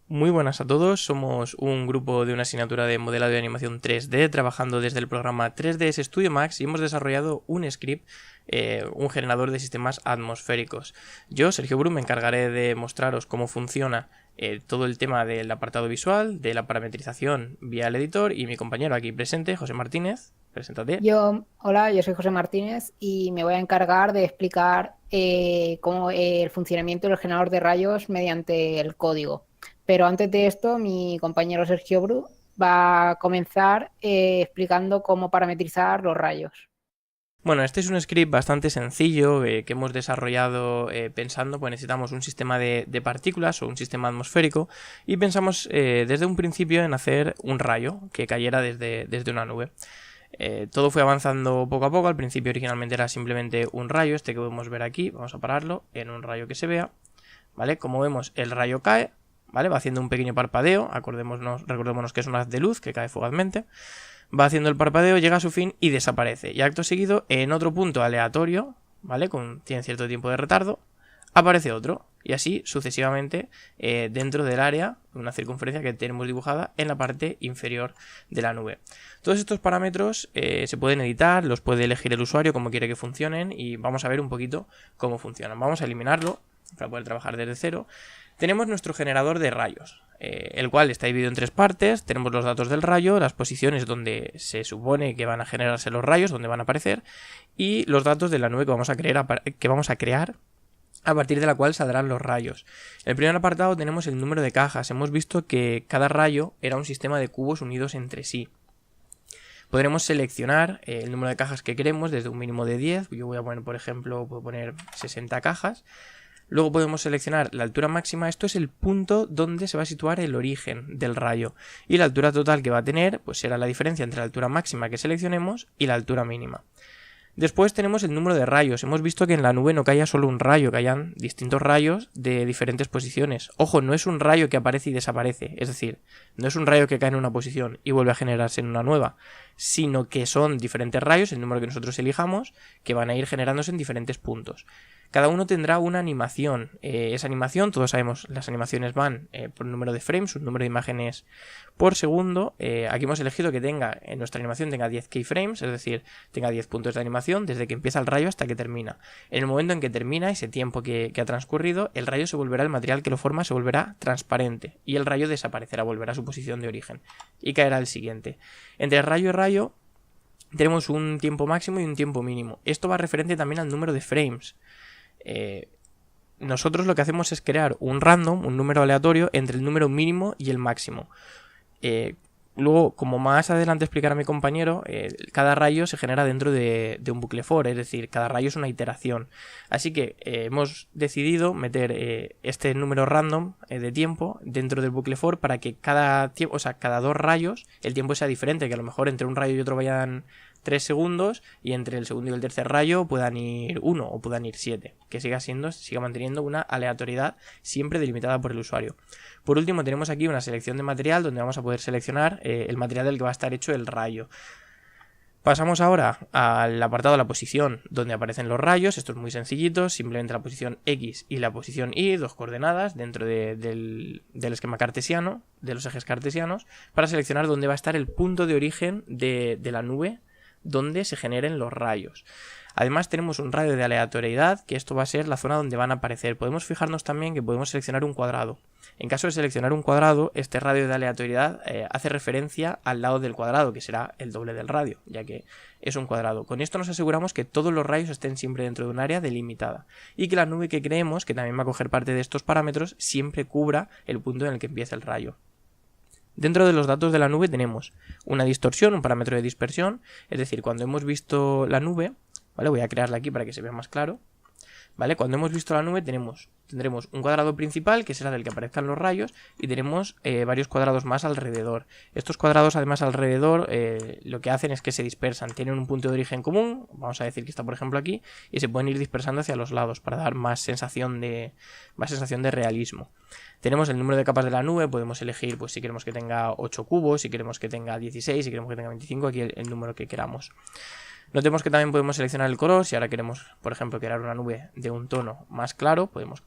Muy buenas a todos, somos un grupo de una asignatura de modelado y animación 3D trabajando desde el programa 3ds Studio Max y hemos desarrollado un script, un generador de sistemas atmosféricos. Yo, Sergio Bru, me encargaré de mostraros cómo funciona todo el tema del apartado visual, de la parametrización vía el editor, y mi compañero aquí presente, José Martínez, preséntate. Hola, yo soy José Martínez y me voy a encargar de explicar cómo el funcionamiento del generador de rayos mediante el código. Pero antes de esto, mi compañero Sergio Bru va a comenzar explicando cómo parametrizar los rayos. Bueno, este es un script bastante sencillo que hemos desarrollado pensando, pues necesitamos un sistema de partículas o un sistema atmosférico y pensamos desde un principio en hacer un rayo que cayera desde una nube. Todo fue avanzando poco a poco. Al principio originalmente era simplemente un rayo, este que podemos ver aquí. Vamos a pararlo en un rayo que se vea, ¿vale? Como vemos, el rayo cae, ¿vale? Va haciendo un pequeño parpadeo. Recordémonos que es un haz de luz que cae fugazmente. Va haciendo el parpadeo, llega a su fin y desaparece. Y acto seguido, en otro punto aleatorio, ¿vale? Tiene cierto tiempo de retardo, aparece otro. Y así sucesivamente dentro del área, una circunferencia que tenemos dibujada en la parte inferior de la nube. Todos estos parámetros se pueden editar, los puede elegir el usuario como quiere que funcionen y vamos a ver un poquito cómo funcionan. Vamos a eliminarlo para poder trabajar desde cero. Tenemos nuestro generador de rayos, el cual está dividido en tres partes. Tenemos los datos del rayo, las posiciones donde se supone que van a generarse los rayos, donde van a aparecer, y los datos de la nube que vamos a crear a partir de la cual saldrán los rayos. En el primer apartado tenemos el número de cajas. Hemos visto que cada rayo era un sistema de cubos unidos entre sí. Podremos seleccionar el número de cajas que queremos desde un mínimo de 10. Yo voy a poner, por ejemplo, puedo poner 60 cajas. Luego podemos seleccionar la altura máxima. Esto es el punto donde se va a situar el origen del rayo. Y la altura total que va a tener, pues será la diferencia entre la altura máxima que seleccionemos y la altura mínima. Después tenemos el número de rayos. Hemos visto que en la nube no caía solo un rayo, caían distintos rayos de diferentes posiciones. Ojo, no es un rayo que aparece y desaparece. Es decir, no es un rayo que cae en una posición y vuelve a generarse en una nueva, sino que son diferentes rayos, el número que nosotros elijamos, que van a ir generándose en diferentes puntos. Cada uno tendrá una animación. Esa animación, todos sabemos, las animaciones van por número de frames, un número de imágenes por segundo. Aquí hemos elegido que en nuestra animación tenga 10 keyframes, es decir, tenga 10 puntos de animación desde que empieza el rayo hasta que termina. En el momento en que termina, ese tiempo que ha transcurrido, el rayo el material que lo forma se volverá transparente y el rayo desaparecerá, volverá a su posición de origen y caerá el siguiente. Entre rayo y rayo tenemos un tiempo máximo y un tiempo mínimo. Esto va referente también al número de frames. Nosotros lo que hacemos es crear un random, un número aleatorio entre el número mínimo y el máximo. Luego, como más adelante explicará mi compañero, cada rayo se genera dentro de un bucle for, es decir, cada rayo es una iteración. Así que hemos decidido meter este número random de tiempo dentro del bucle for para que cada dos rayos el tiempo sea diferente, que a lo mejor entre un rayo y otro vayan 3 segundos y entre el segundo y el tercer rayo puedan ir 1 o puedan ir 7, que siga manteniendo una aleatoriedad siempre delimitada por el usuario. Por último tenemos aquí una selección de material donde vamos a poder seleccionar el material del que va a estar hecho el rayo. Pasamos ahora al apartado de la posición donde aparecen los rayos. Esto es muy sencillito, simplemente la posición X y la posición Y, dos coordenadas dentro del esquema cartesiano, de los ejes cartesianos, para seleccionar dónde va a estar el punto de origen de la nube donde se generen los rayos. Además tenemos un radio de aleatoriedad, que esto va a ser la zona donde van a aparecer. Podemos fijarnos también que podemos seleccionar un cuadrado. En caso de seleccionar un cuadrado, este radio de aleatoriedad hace referencia al lado del cuadrado, que será el doble del radio, ya que es un cuadrado. Con esto nos aseguramos que todos los rayos estén siempre dentro de un área delimitada y que la nube que creemos, que también va a coger parte de estos parámetros, siempre cubra el punto en el que empieza el rayo. Dentro de los datos de la nube tenemos una distorsión, un parámetro de dispersión, es decir, cuando hemos visto la nube, ¿vale? Voy a crearla aquí para que se vea más claro, ¿vale? Cuando hemos visto la nube tendremos un cuadrado principal, que será del que aparezcan los rayos, y tenemos varios cuadrados más alrededor. Estos cuadrados además alrededor lo que hacen es que se dispersan, tienen un punto de origen común, vamos a decir que está por ejemplo aquí, y se pueden ir dispersando hacia los lados para dar más sensación de realismo. Tenemos el número de capas de la nube, podemos elegir pues si queremos que tenga 8 cubos, si queremos que tenga 16, si queremos que tenga 25, aquí el número que queramos. Notemos que también podemos seleccionar el color. Si ahora queremos, por ejemplo, crear una nube de un tono más claro, podemos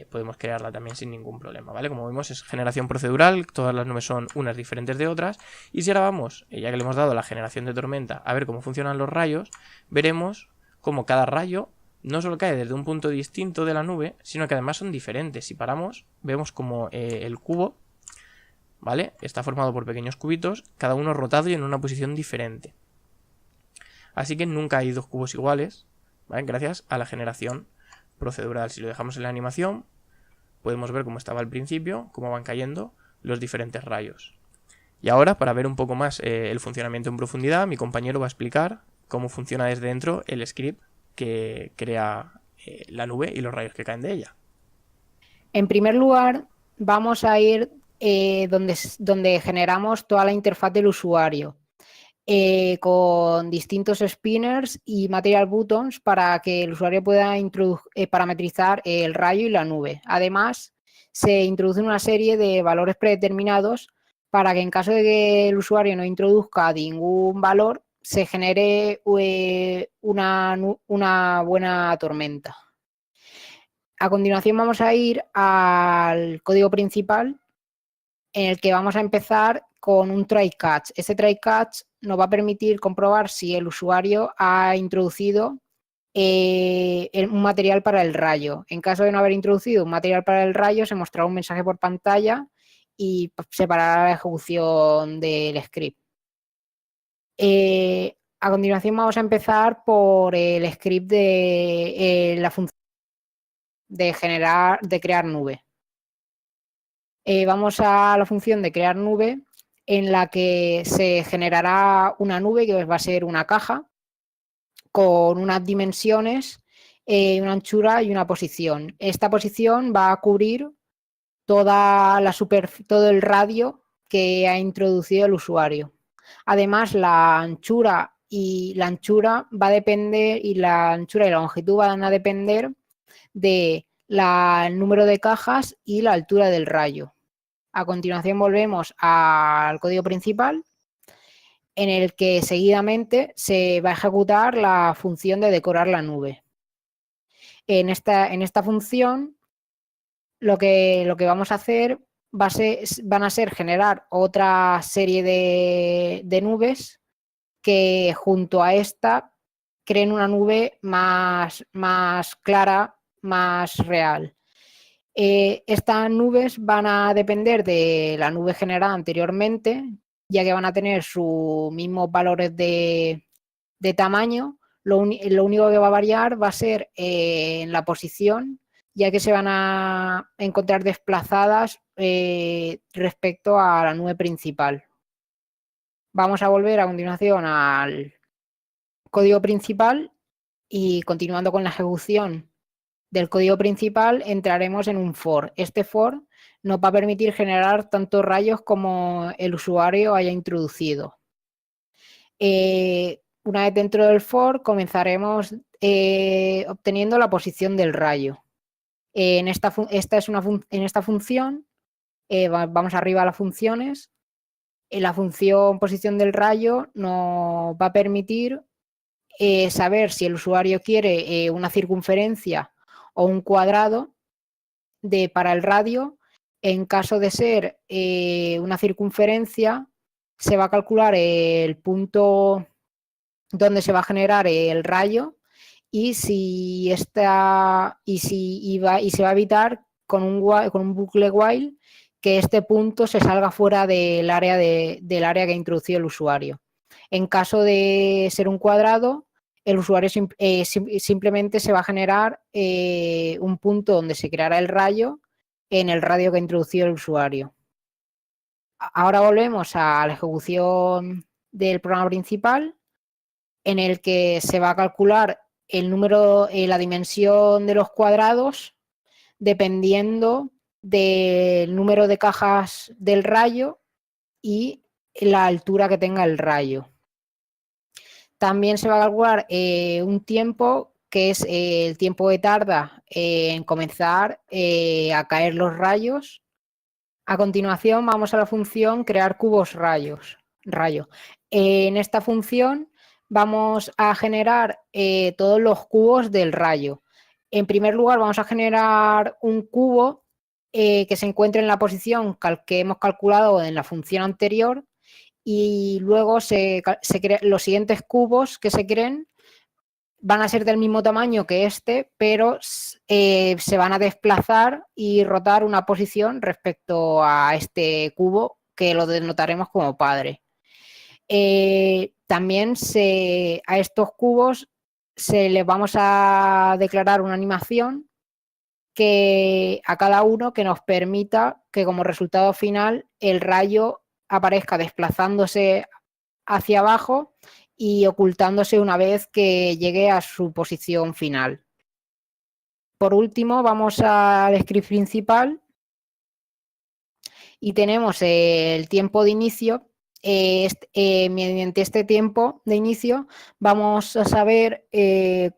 podemos crearla también sin ningún problema, ¿vale? Como vemos, es generación procedural, todas las nubes son unas diferentes de otras. Y si ahora vamos, ya que le hemos dado la generación de tormenta, a ver cómo funcionan los rayos, veremos cómo cada rayo no solo cae desde un punto distinto de la nube, sino que además son diferentes. Si paramos, vemos como el cubo, ¿vale?, está formado por pequeños cubitos, cada uno rotado y en una posición diferente. Así que nunca hay dos cubos iguales, ¿vale?, gracias a la generación procedural. Si lo dejamos en la animación, podemos ver cómo estaba al principio, cómo van cayendo los diferentes rayos. Y ahora, para ver un poco más el funcionamiento en profundidad, mi compañero va a explicar cómo funciona desde dentro el script que crea la nube y los rayos que caen de ella. En primer lugar, vamos a ir donde generamos toda la interfaz del usuario, con distintos spinners y material buttons para que el usuario pueda parametrizar el rayo y la nube. Además, se introduce una serie de valores predeterminados para que en caso de que el usuario no introduzca ningún valor, se genere una buena tormenta. A continuación vamos a ir al código principal, en el que vamos a empezar con un try catch. Este try catch nos va a permitir comprobar si el usuario ha introducido un material para el rayo. En caso de no haber introducido un material para el rayo, se mostrará un mensaje por pantalla y se parará la ejecución del script. A continuación vamos a empezar por el script de la función de crear nube. Vamos a la función de crear nube, en la que se generará una nube que va a ser una caja con unas dimensiones, una anchura y una posición. Esta posición va a cubrir todo el radio que ha introducido el usuario. Además, la anchura y la longitud van a depender de el número de cajas y la altura del rayo. A continuación volvemos al código principal, en el que seguidamente se va a ejecutar la función de decorar la nube. En esta función lo que vamos a hacer van a ser generar otra serie de nubes que junto a esta creen una nube más clara, más real. Estas nubes van a depender de la nube generada anteriormente, ya que van a tener sus mismos valores de tamaño. Lo único que va a variar va a ser en la posición, ya que se van a encontrar desplazadas respecto a la nube principal. Vamos a volver a continuación al código principal y, continuando con la ejecución del código principal, entraremos en un for. Este for nos va a permitir generar tantos rayos como el usuario haya introducido. Una vez dentro del for, comenzaremos obteniendo la posición del rayo. En esta función, vamos arriba a las funciones. La función posición del rayo nos va a permitir saber si el usuario quiere una circunferencia o un cuadrado para el radio. En caso de ser una circunferencia, se va a calcular el punto donde se va a generar el rayo y se va a evitar con un bucle while que este punto se salga fuera del área que ha introducido el usuario. En caso de ser un cuadrado, el usuario simplemente se va a generar un punto donde se creará el rayo en el radio que ha introducido el usuario. Ahora volvemos a la ejecución del programa principal, en el que se va a calcular la dimensión de los cuadrados dependiendo del número de cajas del rayo y la altura que tenga el rayo. También se va a calcular un tiempo, que es el tiempo que tarda en comenzar a caer los rayos. A continuación vamos a la función crear cubos rayo. En esta función vamos a generar todos los cubos del rayo. En primer lugar, vamos a generar un cubo que se encuentre en la posición que hemos calculado en la función anterior, y luego los siguientes cubos que se creen van a ser del mismo tamaño que este, pero se van a desplazar y rotar una posición respecto a este cubo, que lo denotaremos como padre. También a estos cubos se les vamos a declarar una animación que a cada uno que nos permita que como resultado final el rayo aparezca desplazándose hacia abajo y ocultándose una vez que llegue a su posición final. Por último, vamos al script principal y tenemos el tiempo de inicio. Mediante este tiempo de inicio vamos a saber el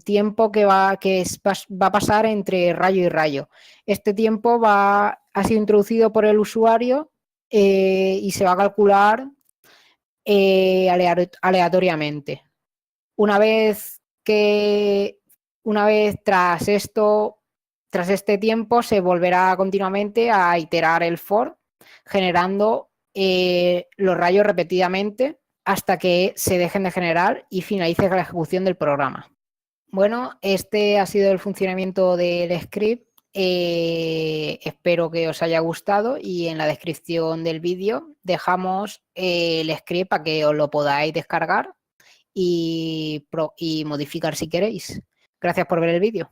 tiempo que va a pasar entre rayo y rayo. Este tiempo ha sido introducido por el usuario y se va a calcular aleatoriamente. Una vez tras este tiempo se volverá continuamente a iterar el for, generando los rayos repetidamente hasta que se dejen de generar y finalice la ejecución del programa. Bueno, este ha sido el funcionamiento del script. Espero que os haya gustado, y en la descripción del vídeo dejamos el script para que os lo podáis descargar y modificar si queréis. Gracias por ver el vídeo.